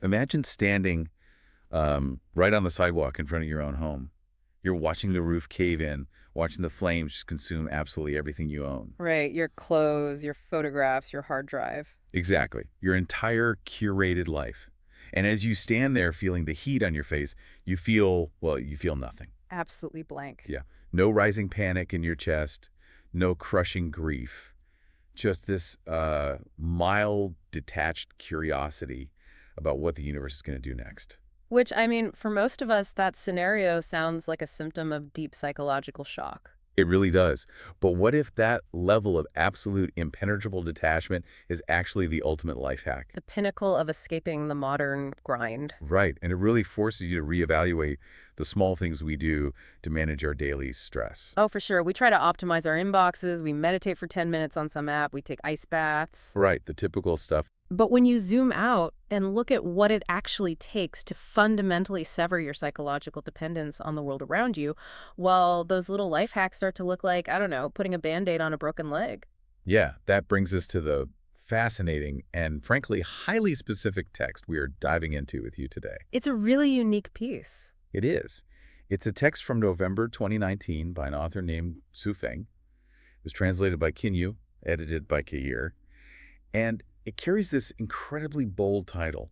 Imagine standing right on the sidewalk in front of your own home. You're watching the roof cave in, watching the flames just consume absolutely everything you own. Right, your clothes, your photographs, your hard drive. Exactly. Your entire curated life. And as you stand there feeling the heat on your face, you feel nothing. Absolutely blank. Yeah. No rising panic in your chest, no crushing grief, just this mild, detached curiosity about what the universe is going to do next. Which, I mean, for most of us, that scenario sounds like a symptom of deep psychological shock. It really does. But what if that level of absolute impenetrable detachment is actually the ultimate life hack? The pinnacle of escaping the modern grind. Right. And it really forces you to reevaluate the small things we do to manage our daily stress. Oh, for sure. We try to optimize our inboxes. We meditate for 10 minutes on some app. We take ice baths. Right. The typical stuff. But when you zoom out and look at what it actually takes to fundamentally sever your psychological dependence on the world around you, well, those little life hacks start to look like, I don't know, putting a Band-Aid on a broken leg. Yeah. That brings us to the fascinating and frankly highly specific text we are diving into with you today. It's a really unique piece. It is. It's a text from November 2019 by an author named Su Feng. It was translated by Kinyu, edited by Kair, and it carries this incredibly bold title,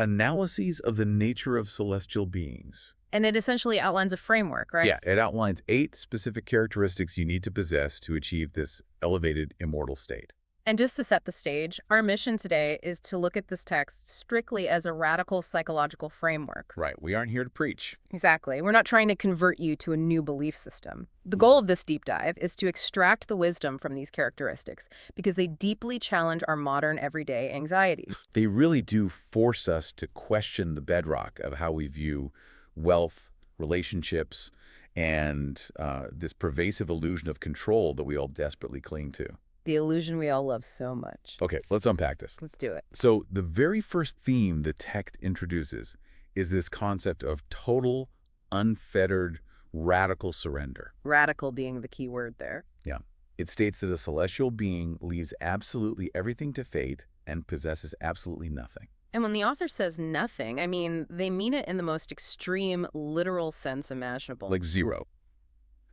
Analyses of the Nature of Celestial Beings. And it essentially outlines a framework, right? Yeah, it outlines 8 specific characteristics you need to possess to achieve this elevated immortal state. And just to set the stage, our mission today is to look at this text strictly as a radical psychological framework. Right, we aren't here to preach. Exactly. We're not trying to convert you to a new belief system. The goal of this deep dive is to extract the wisdom from these characteristics because they deeply challenge our modern everyday anxieties. They really do force us to question the bedrock of how we view wealth, relationships, and this pervasive illusion of control that we all desperately cling to. The illusion we all love so much. Okay, let's unpack this. Let's do it. So the very first theme the text introduces is this concept of total, unfettered, radical surrender. Radical being the key word there. Yeah. It states that a celestial being leaves absolutely everything to fate and possesses absolutely nothing. And when the author says nothing, I mean, they mean it in the most extreme, literal sense imaginable. Like zero.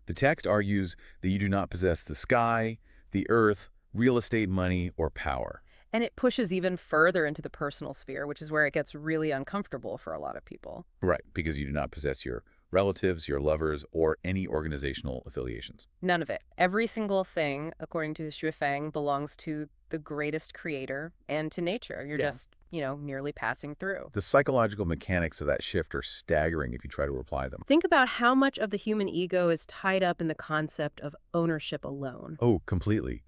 The text argues that you do not possess the sky, the earth, real estate, money, or power. And it pushes even further into the personal sphere, which is where it gets really uncomfortable for a lot of people. Right, because you do not possess your relatives, your lovers, or any organizational affiliations. None of it. Every single thing, according to Xue Feng, belongs to the greatest creator and to nature. You're just, merely passing through. The psychological mechanics of that shift are staggering if you try to apply them. Think about how much of the human ego is tied up in the concept of ownership alone. Oh, completely.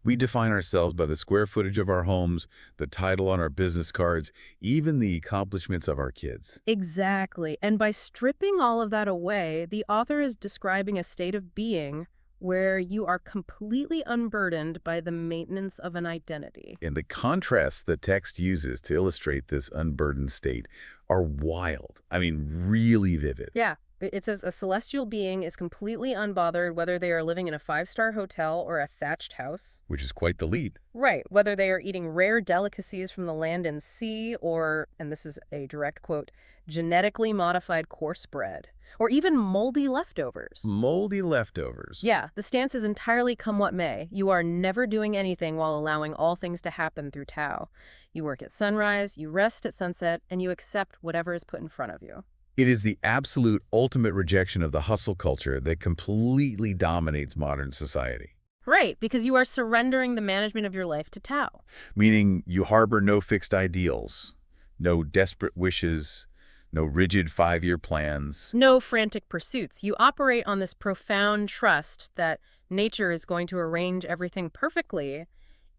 We define ourselves by the square footage of our homes, the title on our business cards, even the accomplishments of our kids. Exactly. And by stripping all of that away, the author is describing a state of being where you are completely unburdened by the maintenance of an identity. And the contrasts the text uses to illustrate this unburdened state are wild. I mean, really vivid. Yeah. It says a celestial being is completely unbothered whether they are living in a 5-star hotel or a thatched house. Which is quite the lead. Right. Whether they are eating rare delicacies from the land and sea or, and this is a direct quote, genetically modified coarse bread. Or even moldy leftovers. Moldy leftovers. Yeah, the stance is entirely come what may. You are never doing anything while allowing all things to happen through Tao. You work at sunrise, you rest at sunset, and you accept whatever is put in front of you. It is the absolute ultimate rejection of the hustle culture that completely dominates modern society. Right, because you are surrendering the management of your life to Tao. Meaning you harbor no fixed ideals, no desperate wishes, no rigid 5-year plans. No frantic pursuits. You operate on this profound trust that nature is going to arrange everything perfectly,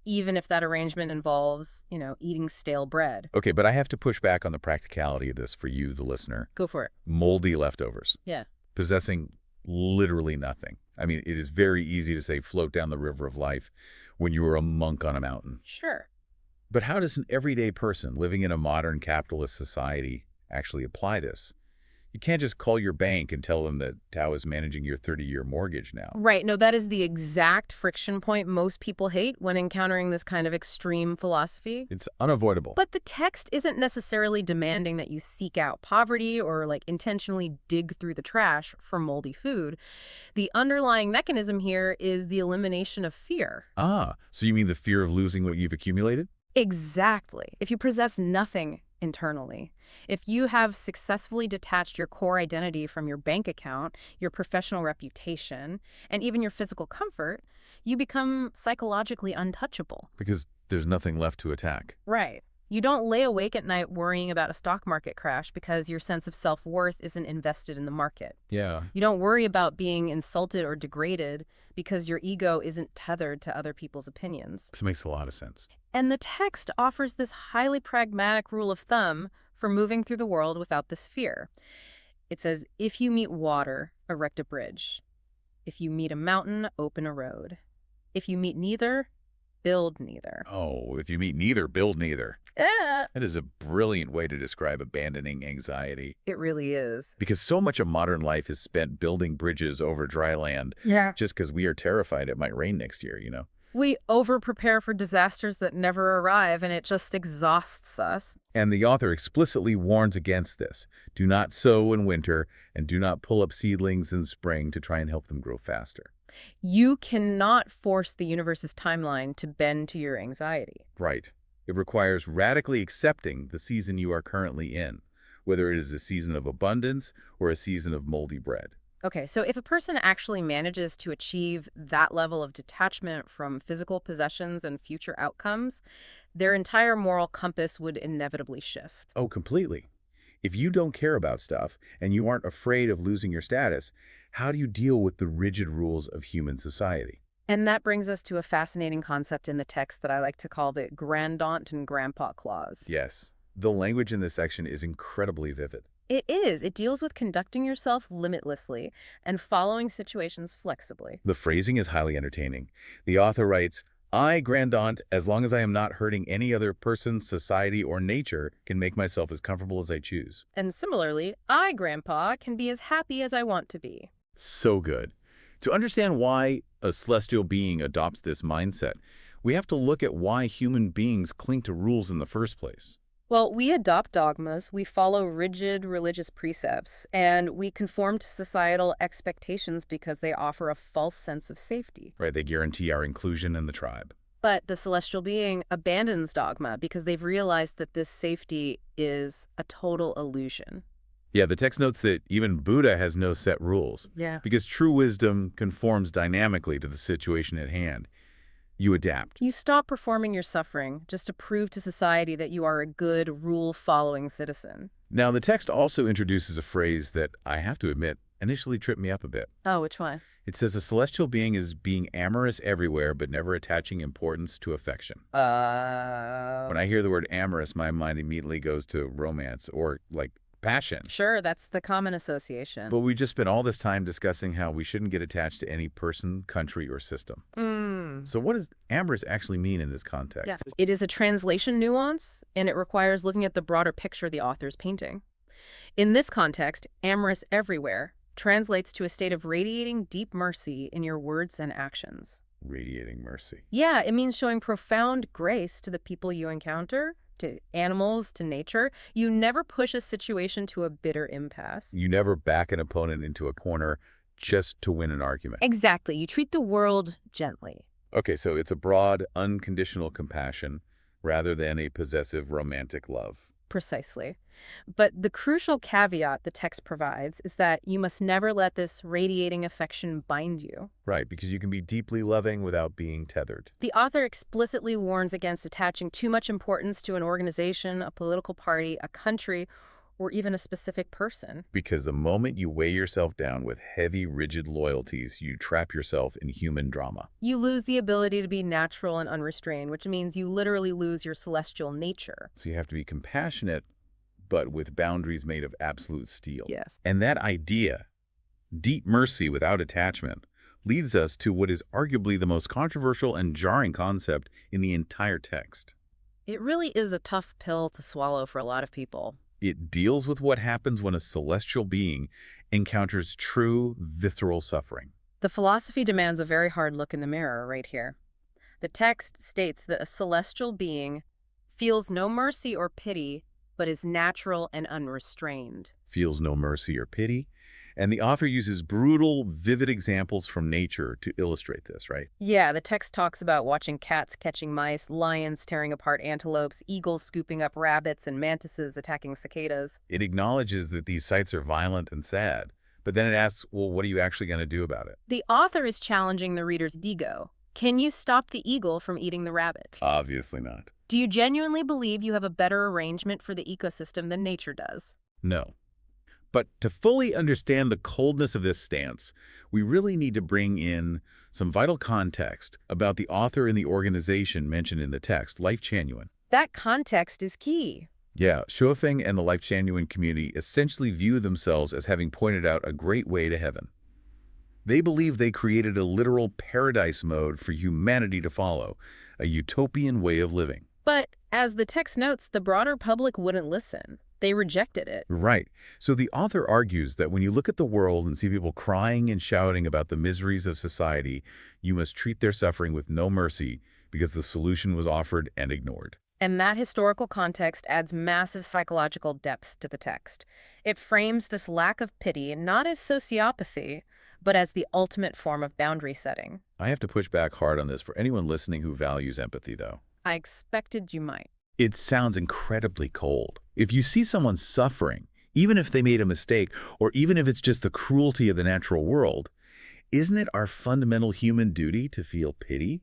even if that arrangement involves, eating stale bread. Okay, but I have to push back on the practicality of this for you, the listener. Go for it. Moldy leftovers. Yeah. Possessing literally nothing. I mean, it is very easy to say float down the river of life when you are a monk on a mountain. Sure. But how does an everyday person living in a modern capitalist society actually apply this? You can't just call your bank and tell them that Tao is managing your 30-year mortgage now. Right. No, that is the exact friction point most people hate when encountering this kind of extreme philosophy. It's unavoidable. But the text isn't necessarily demanding that you seek out poverty or like intentionally dig through the trash for moldy food. The underlying mechanism here is the elimination of fear. Ah, so you mean the fear of losing what you've accumulated? Exactly. If you possess nothing internally, if you have successfully detached your core identity from your bank account, your professional reputation, and even your physical comfort, you become psychologically untouchable. Because there's nothing left to attack. Right. You don't lay awake at night worrying about a stock market crash because your sense of self-worth isn't invested in the market. Yeah. You don't worry about being insulted or degraded because your ego isn't tethered to other people's opinions. This makes a lot of sense. And the text offers this highly pragmatic rule of thumb for moving through the world without this fear. It says, if you meet water, erect a bridge. If you meet a mountain, open a road. If you meet neither, build neither. Oh, if you meet neither, build neither. That is a brilliant way to describe abandoning anxiety. It really is. Because so much of modern life is spent building bridges over dry land. Yeah. Just because we are terrified it might rain next year, you know? We over-prepare for disasters that never arrive, and it just exhausts us. And the author explicitly warns against this. Do not sow in winter, and do not pull up seedlings in spring to try and help them grow faster. You cannot force the universe's timeline to bend to your anxiety. Right. It requires radically accepting the season you are currently in, whether it is a season of abundance or a season of moldy bread. Okay, so if a person actually manages to achieve that level of detachment from physical possessions and future outcomes, their entire moral compass would inevitably shift. Oh, completely. If you don't care about stuff and you aren't afraid of losing your status, how do you deal with the rigid rules of human society? And that brings us to a fascinating concept in the text that I like to call the grandaunt and grandpa clause. Yes, the language in this section is incredibly vivid. It is. It deals with conducting yourself limitlessly and following situations flexibly. The phrasing is highly entertaining. The author writes, I, grandaunt, as long as I am not hurting any other person, society, or nature, can make myself as comfortable as I choose. And similarly, I, grandpa, can be as happy as I want to be. So good. To understand why a celestial being adopts this mindset, we have to look at why human beings cling to rules in the first place. Well, we adopt dogmas, we follow rigid religious precepts, and we conform to societal expectations because they offer a false sense of safety. Right, they guarantee our inclusion in the tribe. But the celestial being abandons dogma because they've realized that this safety is a total illusion. Yeah, the text notes that even Buddha has no set rules. Yeah. Because true wisdom conforms dynamically to the situation at hand. You adapt. You stop performing your suffering just to prove to society that you are a good, rule-following citizen. Now, the text also introduces a phrase that, I have to admit, initially tripped me up a bit. Oh, which one? It says a celestial being is being amorous everywhere but never attaching importance to affection. When I hear the word amorous, my mind immediately goes to romance or, like, passion. Sure, that's the common association. But we just spent all this time discussing how we shouldn't get attached to any person, country, or system. So what does amorous actually mean in this context? Yes. It is a translation nuance, and it requires looking at the broader picture the author's painting. In this context, amorous everywhere translates to a state of radiating deep mercy in your words and actions. Radiating mercy. Yeah, it means showing profound grace to the people you encounter, to animals, to nature. You never push a situation to a bitter impasse. You never back an opponent into a corner just to win an argument. Exactly. You treat the world gently. Okay, so it's a broad, unconditional compassion rather than a possessive romantic love. Precisely. But the crucial caveat the text provides is that you must never let this radiating affection bind you. Right, because you can be deeply loving without being tethered. The author explicitly warns against attaching too much importance to an organization, a political party, a country, or even a specific person. Because the moment you weigh yourself down with heavy, rigid loyalties, you trap yourself in human drama. You lose the ability to be natural and unrestrained, which means you literally lose your celestial nature. So you have to be compassionate, but with boundaries made of absolute steel. Yes. And that idea, deep mercy without attachment, leads us to what is arguably the most controversial and jarring concept in the entire text. It really is a tough pill to swallow for a lot of people. It deals with what happens when a celestial being encounters true, visceral suffering. The philosophy demands a very hard look in the mirror right here. The text states that a celestial being feels no mercy or pity, but is natural and unrestrained. Feels no mercy or pity. And the author uses brutal, vivid examples from nature to illustrate this, right? Yeah, the text talks about watching cats catching mice, lions tearing apart antelopes, eagles scooping up rabbits, and mantises attacking cicadas. It acknowledges that these sights are violent and sad, but then it asks, well, what are you actually going to do about it? The author is challenging the reader's ego. Can you stop the eagle from eating the rabbit? Obviously not. Do you genuinely believe you have a better arrangement for the ecosystem than nature does? No. But to fully understand the coldness of this stance, we really need to bring in some vital context about the author and the organization mentioned in the text, Lifechanyuan. That context is key. Yeah, Shuofeng and the Lifechanyuan community essentially view themselves as having pointed out a great way to heaven. They believe they created a literal paradise mode for humanity to follow, a utopian way of living. But as the text notes, the broader public wouldn't listen. They rejected it. Right. So the author argues that when you look at the world and see people crying and shouting about the miseries of society, you must treat their suffering with no mercy because the solution was offered and ignored. And that historical context adds massive psychological depth to the text. It frames this lack of pity not as sociopathy, but as the ultimate form of boundary setting. I have to push back hard on this for anyone listening who values empathy, though. I expected you might. It sounds incredibly cold. If you see someone suffering, even if they made a mistake, or even if it's just the cruelty of the natural world, isn't it our fundamental human duty to feel pity?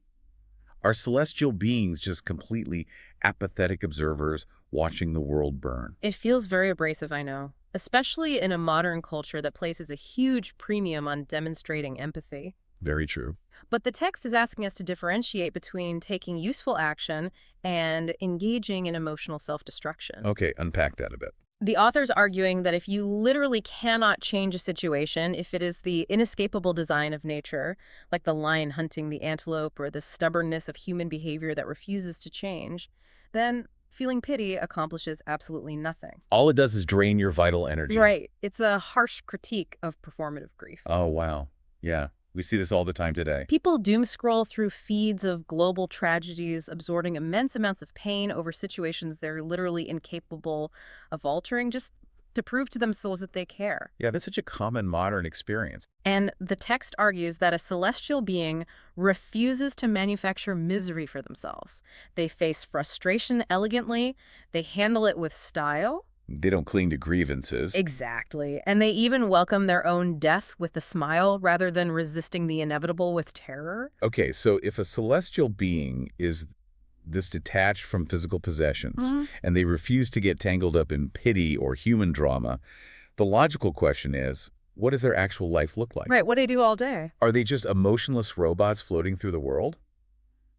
Are celestial beings just completely apathetic observers watching the world burn? It feels very abrasive, I know, especially in a modern culture that places a huge premium on demonstrating empathy. Very true. But the text is asking us to differentiate between taking useful action and engaging in emotional self-destruction. Okay, unpack that a bit. The author's arguing that if you literally cannot change a situation, if it is the inescapable design of nature, like the lion hunting the antelope or the stubbornness of human behavior that refuses to change, then feeling pity accomplishes absolutely nothing. All it does is drain your vital energy. Right. It's a harsh critique of performative grief. Oh, wow. Yeah, we see this all the time today. People doom scroll through feeds of global tragedies, absorbing immense amounts of pain over situations they're literally incapable of altering, just to prove to themselves that they care. Yeah, that's such a common modern experience. And the text argues that a celestial being refuses to manufacture misery for themselves. They face frustration elegantly, they handle it with style. They don't cling to grievances. Exactly. And they even welcome their own death with a smile rather than resisting the inevitable with terror. Okay, so if a celestial being is this detached from physical possessions, and they refuse to get tangled up in pity or human drama, the logical question is, what does their actual life look like? Right, what they do all day. Are they just emotionless robots floating through the world?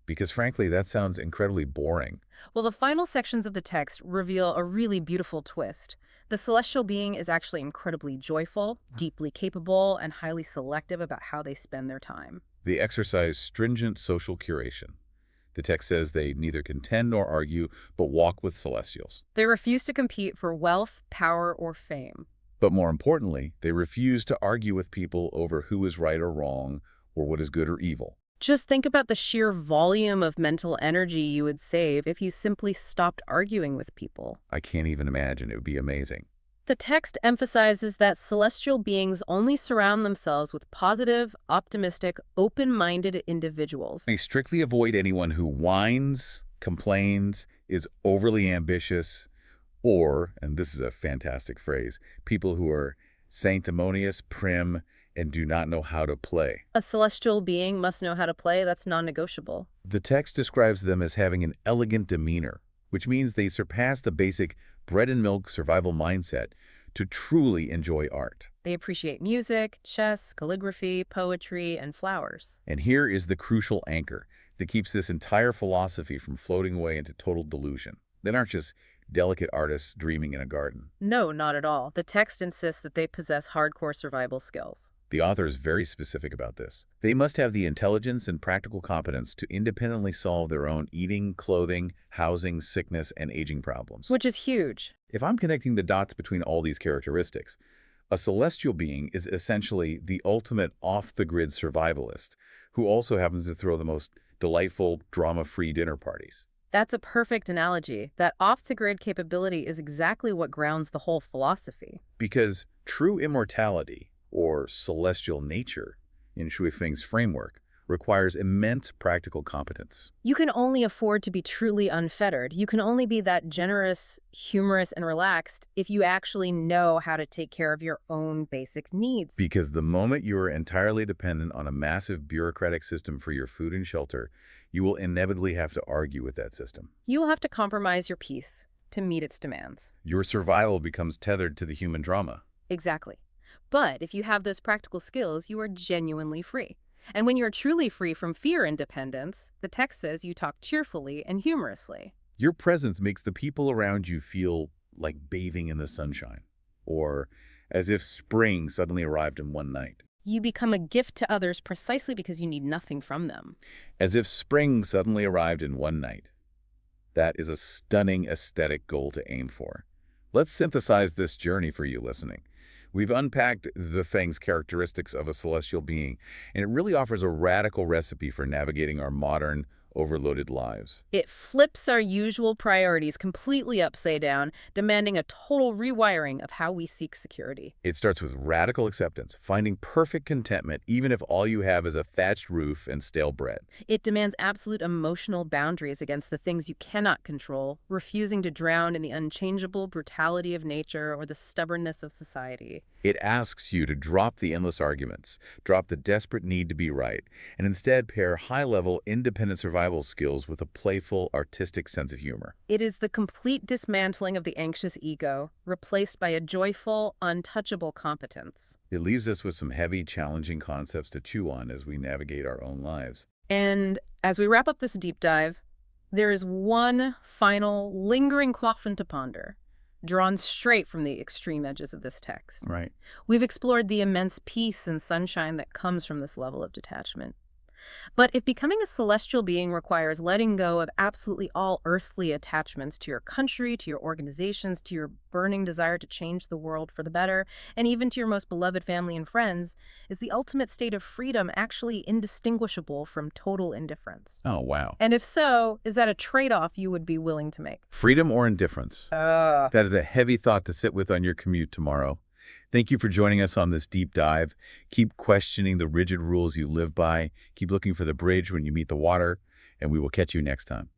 Because frankly, that sounds incredibly boring. Well, the final sections of the text reveal a really beautiful twist. The celestial being is actually incredibly joyful, deeply capable, and highly selective about how they spend their time. They exercise stringent social curation. The text says they neither contend nor argue, but walk with celestials. They refuse to compete for wealth, power, or fame. But more importantly, they refuse to argue with people over who is right or wrong, or what is good or evil. Just think about the sheer volume of mental energy you would save if you simply stopped arguing with people. I can't even imagine. It would be amazing. The text emphasizes that celestial beings only surround themselves with positive, optimistic, open-minded individuals. They strictly avoid anyone who whines, complains, is overly ambitious, or, and this is a fantastic phrase, people who are sanctimonious, prim, and do not know how to play. A celestial being must know how to play. That's non-negotiable. The text describes them as having an elegant demeanor, which means they surpass the basic bread-and-milk survival mindset to truly enjoy art. They appreciate music, chess, calligraphy, poetry, and flowers. And here is the crucial anchor that keeps this entire philosophy from floating away into total delusion. They aren't just delicate artists dreaming in a garden. No, not at all. The text insists that they possess hardcore survival skills. The author is very specific about this. They must have the intelligence and practical competence to independently solve their own eating, clothing, housing, sickness, and aging problems. Which is huge. If I'm connecting the dots between all these characteristics, a celestial being is essentially the ultimate off-the-grid survivalist who also happens to throw the most delightful, drama-free dinner parties. That's a perfect analogy. That off-the-grid capability is exactly what grounds the whole philosophy. Because true immortality, or celestial nature, in Shui Feng's framework, requires immense practical competence. You can only afford to be truly unfettered. You can only be that generous, humorous, and relaxed if you actually know how to take care of your own basic needs. Because the moment you are entirely dependent on a massive bureaucratic system for your food and shelter, you will inevitably have to argue with that system. You will have to compromise your peace to meet its demands. Your survival becomes tethered to the human drama. Exactly. But if you have those practical skills, you are genuinely free. And when you're truly free from fear and dependence, the text says you talk cheerfully and humorously. Your presence makes the people around you feel like bathing in the sunshine, or as if spring suddenly arrived in one night. You become a gift to others precisely because you need nothing from them. As if spring suddenly arrived in one night. That is a stunning aesthetic goal to aim for. Let's synthesize this journey for you listening. We've unpacked the Feng's characteristics of a celestial being, and it really offers a radical recipe for navigating our modern, overloaded lives. It flips our usual priorities completely upside down, demanding a total rewiring of how we seek security. It starts with radical acceptance, finding perfect contentment even if all you have is a thatched roof and stale bread. It demands absolute emotional boundaries against the things you cannot control, refusing to drown in the unchangeable brutality of nature or the stubbornness of society. It asks you to drop the endless arguments, drop the desperate need to be right, and instead pair high-level, independent survival skills with a playful, artistic sense of humor. It is the complete dismantling of the anxious ego, replaced by a joyful, untouchable competence. It leaves us with some heavy, challenging concepts to chew on as we navigate our own lives. And as we wrap up this deep dive, there is one final, lingering question to ponder, drawn straight from the extreme edges of this text. Right. We've explored the immense peace and sunshine that comes from this level of detachment. But if becoming a celestial being requires letting go of absolutely all earthly attachments to your country, to your organizations, to your burning desire to change the world for the better, and even to your most beloved family and friends, is the ultimate state of freedom actually indistinguishable from total indifference? Oh, wow. And if so, is that a trade-off you would be willing to make? Freedom or indifference? That is a heavy thought to sit with on your commute tomorrow. Thank you for joining us on this deep dive. Keep questioning the rigid rules you live by. Keep looking for the bridge when you meet the water, and we will catch you next time.